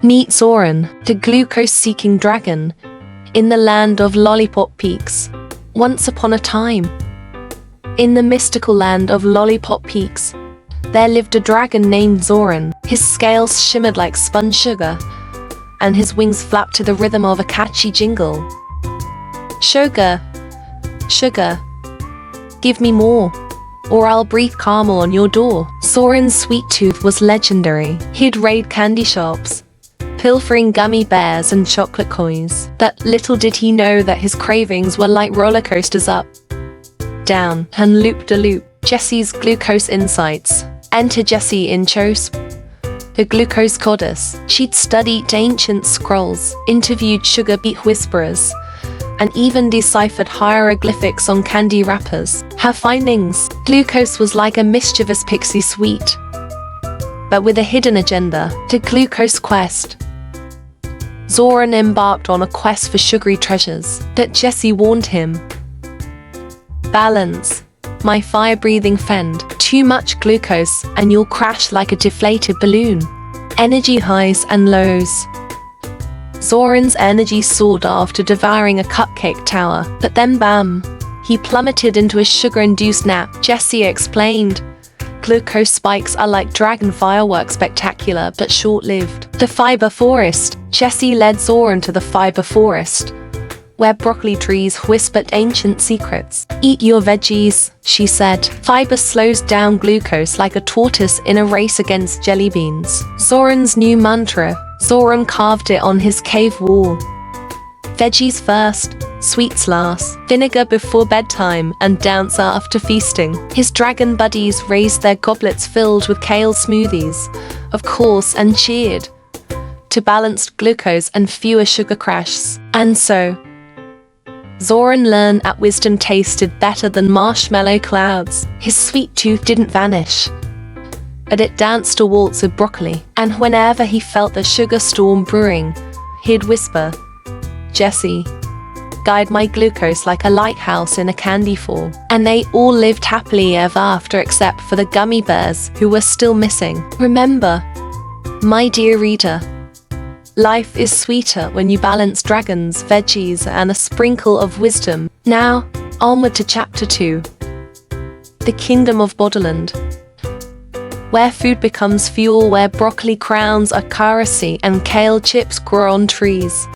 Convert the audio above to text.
Meet Zoran, the glucose-seeking dragon, in the land of Lollipop Peaks. Once upon a time, in the mystical land of Lollipop Peaks, there lived a dragon named Zoran. His scales shimmered like spun sugar, and his wings flapped to the rhythm of a catchy jingle. Sugar, sugar, give me more, or I'll breathe caramel on your door. Zoran's sweet tooth was legendary. He'd raid candy shops, pilfering gummy bears and chocolate coins. But little did he know that his cravings were like roller coasters up, down, and loop-de-loop. Jessie's Glucose Insights. Enter Jessie in Chose, the glucose goddess. She'd studied ancient scrolls, interviewed sugar beet whisperers, and even deciphered hieroglyphics on candy wrappers. Her findings: glucose was like a mischievous pixie sweet, but with a hidden agenda, the glucose quest. Zoran embarked on a quest for sugary treasures, but Jessie warned him. Balance, my fire-breathing friend. Too much glucose and you'll crash like a deflated balloon. Energy highs and lows. Zoran's energy soared after devouring a cupcake tower, but then bam, he plummeted into a sugar-induced nap. Jessie explained, glucose spikes are like dragon fireworks, spectacular but short-lived. The fiber forest. Jessie led Zoran to the fiber forest, where broccoli trees whispered ancient secrets. Eat your veggies, she said. Fiber slows down glucose like a tortoise in a race against jelly beans. Zoran's new mantra. Zoran carved it on his cave wall. Veggies first, sweets last, vinegar before bedtime, and dance after feasting. His dragon buddies raised their goblets filled with kale smoothies, of course, and cheered to balanced glucose and fewer sugar crashes. And so, Zoran learned that wisdom tasted better than marshmallow clouds. His sweet tooth didn't vanish, but it danced a waltz with broccoli. And whenever he felt the sugar storm brewing, he'd whisper, Jessie, guide my glucose like a lighthouse in a candy fall. And they all lived happily ever after, except for the gummy bears, who were still missing. Remember, my dear reader, life is sweeter when you balance dragons, veggies, and a sprinkle of wisdom. Now, onward to Chapter 2. The Kingdom of Borderland. Where food becomes fuel, where broccoli crowns a currency and kale chips grow on trees.